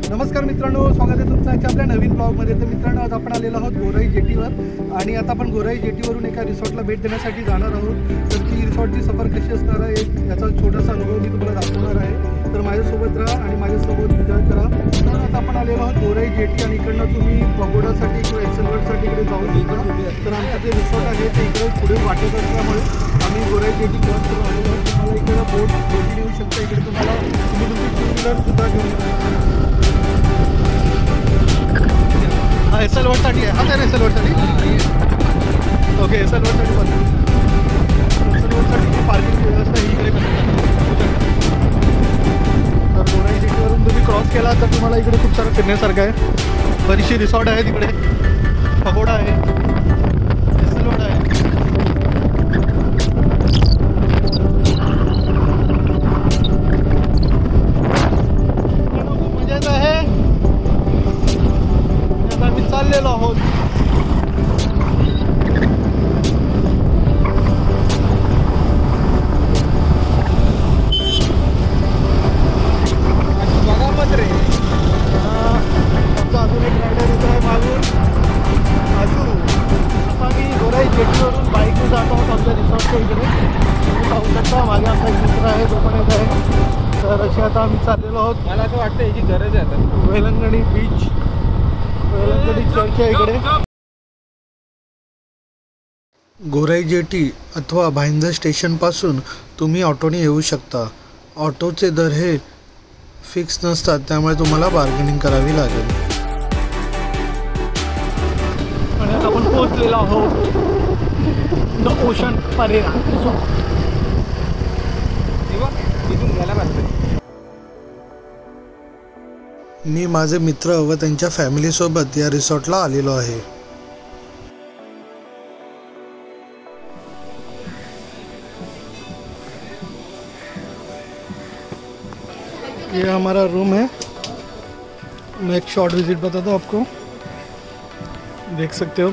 नमस्कार मित्रांनो, स्वागत आहे तुमचं आजच्या आपल्या नवीन ब्लॉगमध्ये। तर मित्रांनो, आज आपण आलेलो आहोत गोराई जेटीवर आणि आता आपण गोराई जेटीवरून एका रिसॉर्टला भेट देण्यासाठी जाणार आहोत। तर ती रिसॉर्टची सफर कशी असणार आहे याचा छोटासा अनुभव मी तुम्हाला दाखवणार आहे। तर माझ्यासोबत राहा आणि माझ्यासोबत एन्जॉय करा। तर आता आपण आलेलो आहोत गोराई जेटी आणि इकडनं तुम्ही पगोडासाठी किंवा एक्सेलवर्डसाठी इकडे जाऊ शकता। तर आमचं जे रिसॉर्ट आहे ते इकडे पुढे वाटत असल्यामुळे आम्ही गोराई जेटी क्रॉस करून आलेलो आहोत। तुम्हाला इकडे बोट येऊ शकता। इकडे तुम्हाला तुम्ही तुमची टू व्हीलर सुद्धा घेऊन एसएलवर्डसाठी आहे। हा तर एसएलवर्डसाठी ओके, एसएलवर्डसाठी पण एसएलवर्डसाठी पार्किंग व्यवस्था ही इकडे तर गोराई जेटीवरून तुम्ही क्रॉस केला तर तुम्हाला इकडे खूप सारं फिरण्यासारखं आहे। बरीचशी रिसॉर्ट आहे, तिकडे पगोडा आहे, एसएलवर्ड आहे। खूप मजा येत आहे। आम्ही चाललेलो आहोत। बघा पत्रे आमचा अजून एक रायडर येतो आहे मागून अजून। आता मी गोराई जेटीवरून बाईकने जात आहोत आमच्या रिसॉर्टच्या इकडे। तुम्ही पाहू शकता मागे आमचा एक मित्र आहे, तो पण येत आहे। तर अशी आता आम्ही चाललेलो आहोत। मला असं वाटतं याची गरज आहे आता वेलंगणी बीच, वेलंगणी चर्च आहे इकडे। गोराई जेटी अथवा भाईंदर स्टेशनपासून तुम्ही ऑटोने येऊ शकता। ऑटोचे दर हे फिक्स नसतात, त्यामुळे तुम्हाला बार्गेनिंग करावी लागेल। आणि आता आपण पोहोचलेलो आहोत द ओशन परेरा। इथून घ्यायला पाहिजे। मी माझे मित्र व त्यांच्या फॅमिलीसोबत या रिसॉर्टला आलेलो आहे। ये हमारा रूम है। मैं एक शॉर्ट विजिट बताता हूँ आपको, देख सकते हो।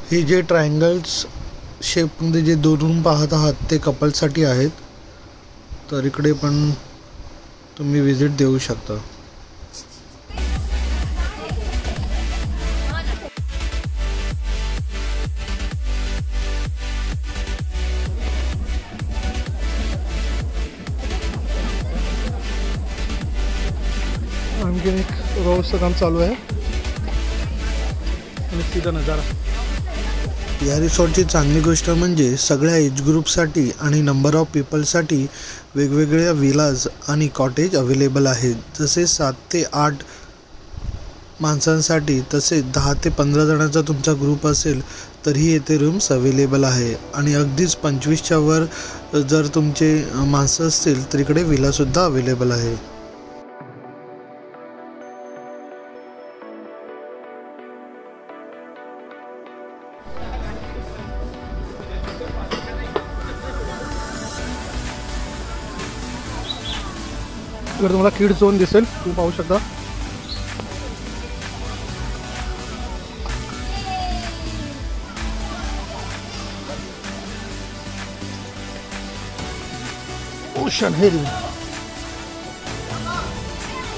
हे जे ट्रायंगल्स शेपमध्ये जे दोन रूम पाहत आहात ते कपल्ससाठी आहेत। तर इकडे पण तुम्ही विजिट देऊ शकता। आणखीन एक रोडचं काम चालू आहे आणि सीधा नजारा। या रिसॉर्टची चांगली गोष्ट म्हणजे सगळ्या एज ग्रुपसाठी आणि नंबर ऑफ पीपलसाठी वेगवेगळ्या विलाज आणि कॉटेज अवेलेबल आहेत। जसे 7 ते 8 माणसांसाठी, तसेच 10 ते 15 जणांचा तुमचा ग्रुप असेल तरीही येथे रूम्स अवेलेबल आहे. आणि अगदीच 25च्या वर जर तुमचे माणसं असतील तर इकडे विलासुद्धा अवेलेबल आहे. इकडे तुम्हाला किड्स झोन दिसेल, तुम्ही पाहू शकता. ओशन हिल.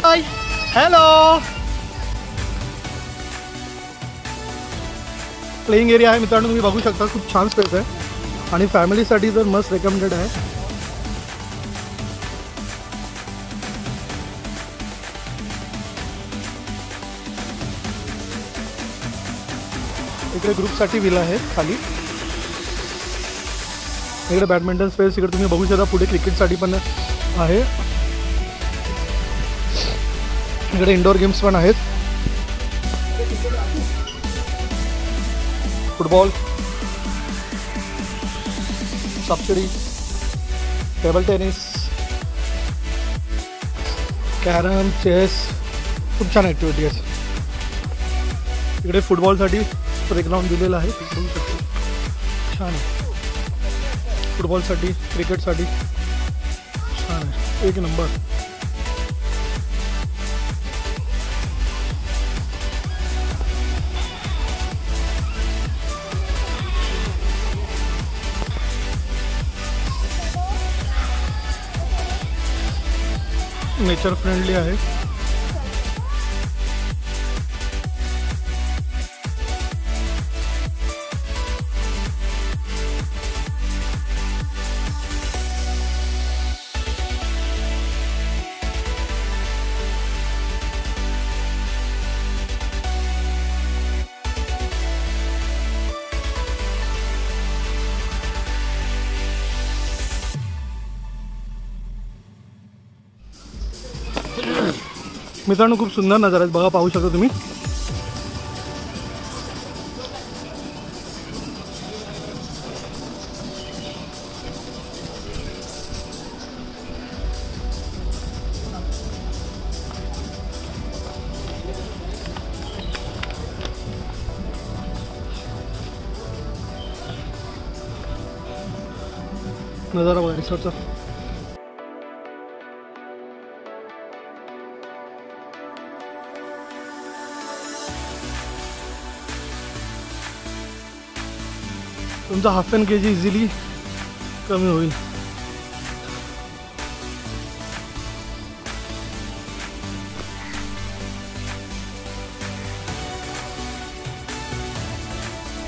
हाय, हॅलो. प्लेइंग एरिया आहे मित्रांनो, तुम्ही बघू शकता. खूप छान स्पेस आहे आणि फॅमिलीसाठी तर मस्त रेकमेंडेड आहे. इकडे ग्रुपसाठी विला आहे खाली. इकडे बॅडमिंटन स्पेस इकडे तुम्ही बघू शकता. पुढे क्रिकेटसाठी पण आहे. इकडे इंडोर गेम्स पण आहेत. फुटबॉल, सापशिडी, टेबल टेनिस, कॅरम, चेस, खूप छान ॲक्टिव्हिटी आहेत. इकडे फुटबॉलसाठी प्लेग्राउंड दिलेला आहे, बघू शकतो. छान आहे. फुटबॉलसाठी, क्रिकेटसाठी छान आहे, एक नंबर. नेचर फ्रेंडली आहे. मित्रांनो खूप सुंदर नजारा आहेत बघा, पाहू शकता तुम्ही. नजारा बघा रिसॉर्टचा. तुमचा 1/2 kg इझिली कमी होईल.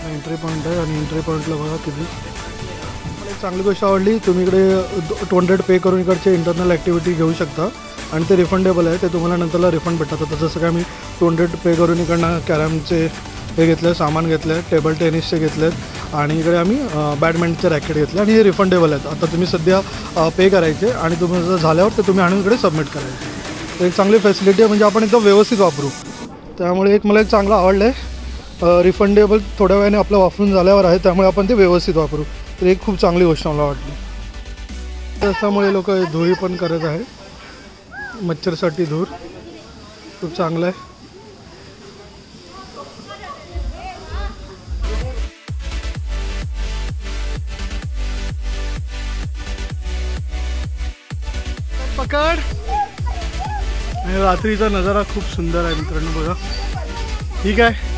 एंट्री पॉईंट आहे आणि एंट्री पॉईंटला बघा किती. मला एक चांगली गोष्ट आवडली, तुम्ही इकडे 200 पे करून इकडचे इंटरनल ॲक्टिव्हिटी घेऊ शकता आणि ते रिफंडेबल आहे. ते तुम्हाला नंतरला रिफंड भेटतात. तर जसं काय मी 200 पे करून इकडनं कॅरमचे हे घेतले, सामान घेतले, टेबल टेनिसचे घेतलेत आणि इकडे आम्ही बॅडमिंटनचे रॅकेट घेतले आणि हे रिफंडेबल आहेत. आता तुम्ही सध्या पे करायचे आणि तुम्ही जर झाल्यावर ते तुम्ही आणून इकडे सबमिट करायचे. तर एक चांगली फॅसिलिटी आहे, म्हणजे आपण एकदम व्यवस्थित वापरू. त्यामुळे मला एक चांगलं आवडलं आहे. रिफंडेबल थोड्या वेळाने आपलं वापरून झाल्यावर आहे, त्यामुळे आपण ते व्यवस्थित वापरू. तर एक खूप चांगली गोष्ट मला वाटली. त्याच्यामुळे लोक धुळी पण करत आहे. मच्छरसाठी धूर खूप चांगलं आहे. पकड. आणि रात्रीचा नजारा खूप सुंदर आहे मित्रांनो बघा. ठीक आहे.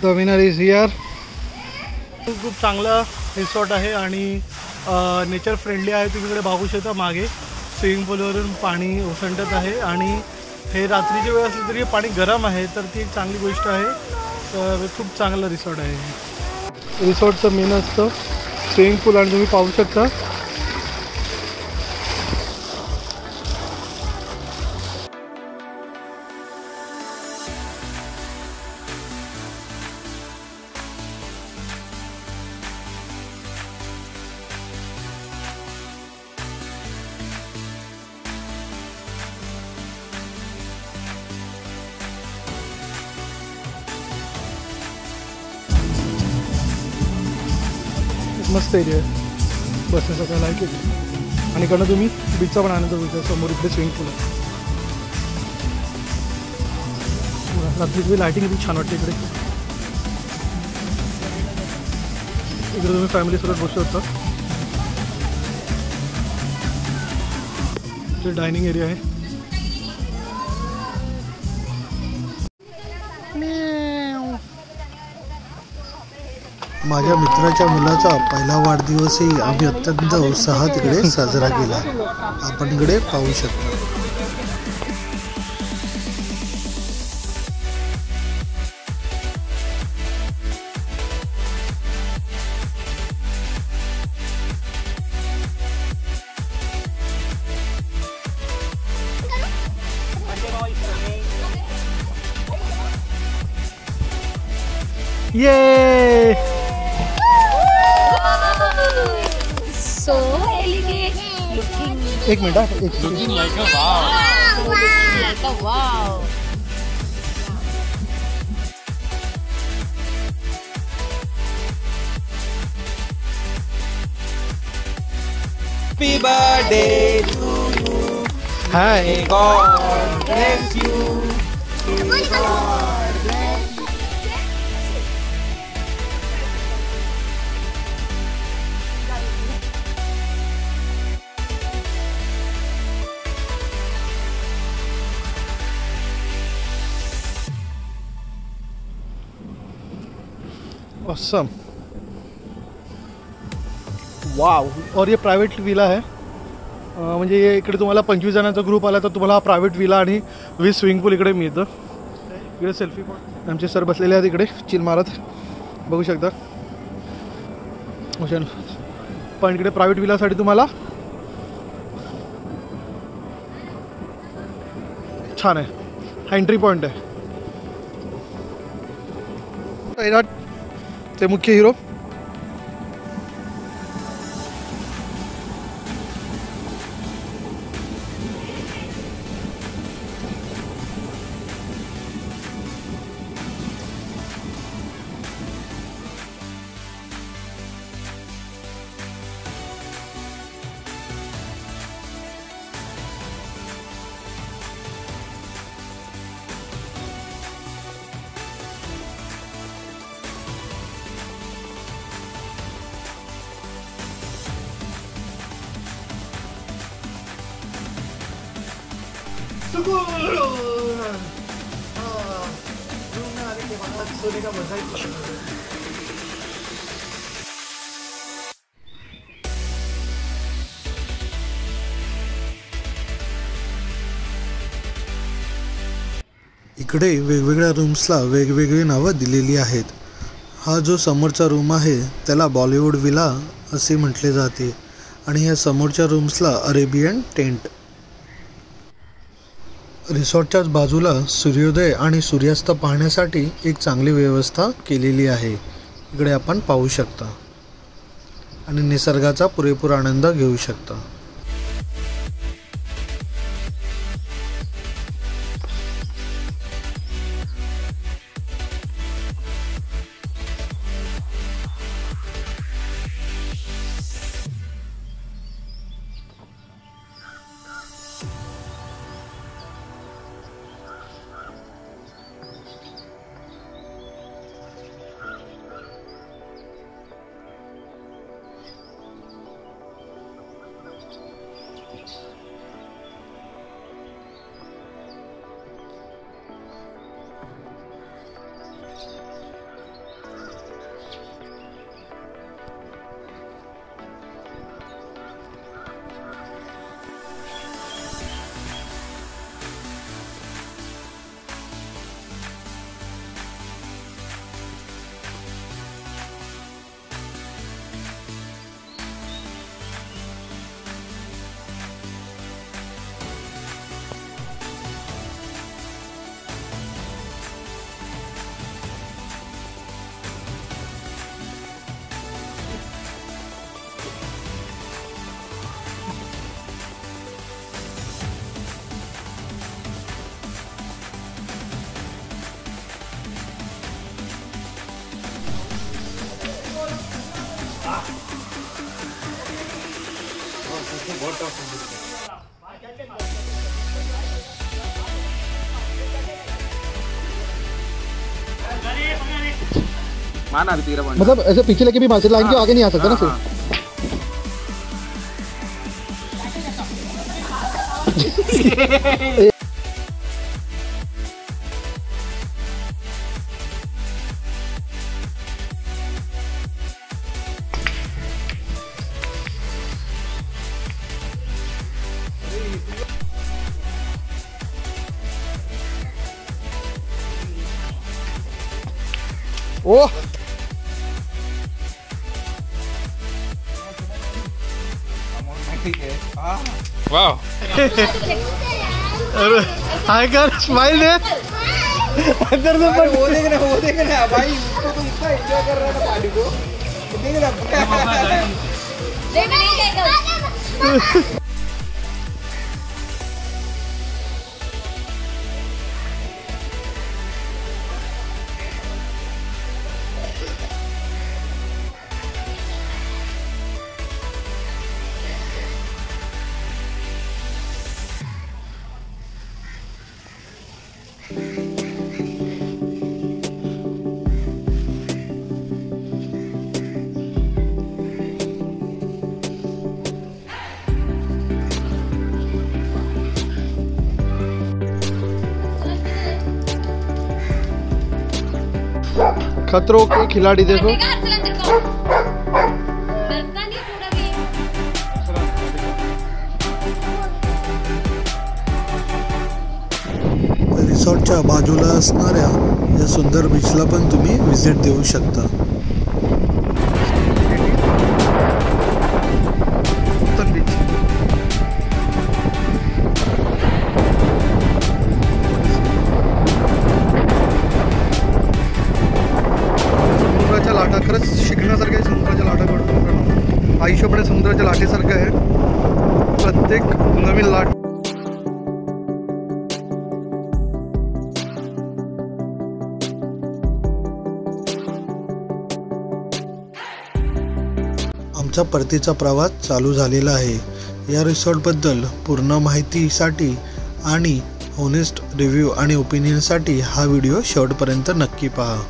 The winner is here. खूप चांगला रिसॉर्ट आहे आणि नेचर फ्रेंडली आहे. तुम्ही इकडे बघू शकता मागे स्विमिंग पूलवरून पाणी ओसंडत आहे आणि हे रात्रीची वेळ असली तरी पाणी गरम आहे, तर ती एक चांगली गोष्ट आहे. तर खूप चांगलं रिसॉर्ट आहे. रिसॉर्टचं मेन असतं स्विमिंग पूल आणि तुम्ही पाहू शकता मस्त एरिया आहे बसण्यासाठी, लाईक आहे. आणि इकडनं तुम्ही बीचचा पण आनंद घेऊ शकता. समोर इकडे स्विमिंग पूल आहे. रात्री लायटिंग खूप छान वाटते इकडे. इकडे तुम्ही फॅमिलीसोबत बसू शकता. इथे डायनिंग एरिया आहे. माझ्या मित्राच्या मुलाचा पहिला वाढदिवसही आम्ही अत्यंत उत्साहात इकडे साजरा केला. आपण इकडे पाहू शकता. ये So elegant. Looking एक मिनिट हा, एक Looking like a wow. like a wow. Happy birthday to you. Hi. May God bless you. Awesome. Wow. और ये प्रायव्हेट विला आहे. म्हणजे इकडे तुम्हाला 25 जणांचा ग्रुप आला तर तुम्हाला हा प्रायव्हेट विला आणि विथ स्विमिंग पूल इकडे मिळतं. इकडे सेल्फी पॉईंट आमचे सर बसलेले आहेत इकडे चिल मारत, बघू शकता. पण इकडे प्रायव्हेट विलासाठी तुम्हाला छान आहे. हा एंट्री पॉईंट आहे. ते मुख्य हिरो. इकडे वेगवेगळ्या रूम्सला वेगवेगळी नावं दिलेली आहेत. हा जो समोरचा रूम आहे त्याला बॉलिवूड विला असे म्हटले जाते आणि ह्या समोरच्या रूम्सला अरेबियन टेंट. रिसॉर्टच्याच बाजूला सूर्योदय आणि सूर्यास्त पाहण्यासाठी एक चांगली व्यवस्था केलेली आहे. इकडे आपण पाहू शकता आणि निसर्गाचा पुरेपूर आनंद घेऊ शकता. माना भी मतलब ऐसे पीछे लेके भी मार सकते, लाइन के आगे नहीं आ सकता ना सिर्फ। ओह वाह अरे हाय कर, स्माइल दे अंदर से। वो देख रहा भाई, उसको तो इतना एंजॉय कर रहा था पानी को, देख रहा। खतरों के खिलाड़ी देखो। रिसॉर्टच्या बाजूला असणाऱ्या या सुंदर बीचला पण तुम्ही व्हिजिट देऊ शकता. समुद्राच्या लाटा खरंच शिकण्यासारखं आहे. समुद्राच्या लाटा कडून आयुष्यपणे समुद्राच्या लाटेसारखं आहे. प्रत्येक नवीन लाट आमचा परतीचा प्रवास चालू झालेला आहे. या रिसॉर्टबद्दल पूर्ण माहितीसाठी आणि होनेस्ट रिव्ह्यू आणि ओपिनियनसाठी हा व्हिडिओ शेवटपर्यंत नक्की पहा.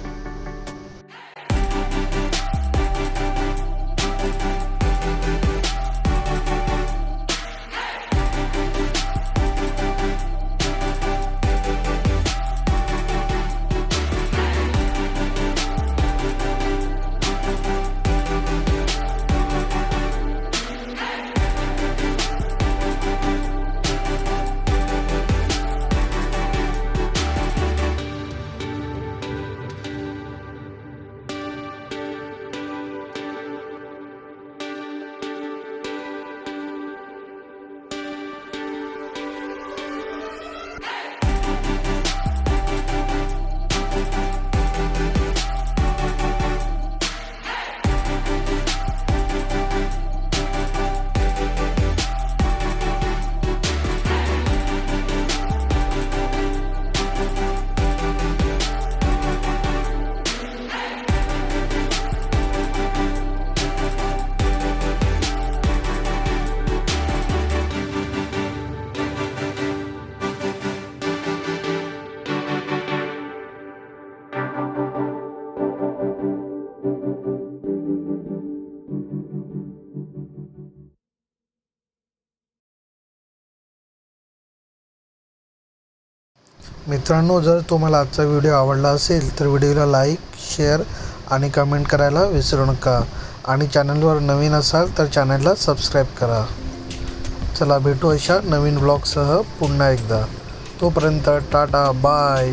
मित्रांनो, जर तुम्हाला आजचा व्हिडिओ आवडला असेल तर व्हिडिओला लाईक, शेअर आणि कमेंट करायला विसरू नका. आणि चॅनलवर नवीन असाल तर चॅनलला सबस्क्राईब करा. चला भेटू अशा नवीन ब्लॉगसह पुन्हा एकदा. तोपर्यंत टाटा, बाय.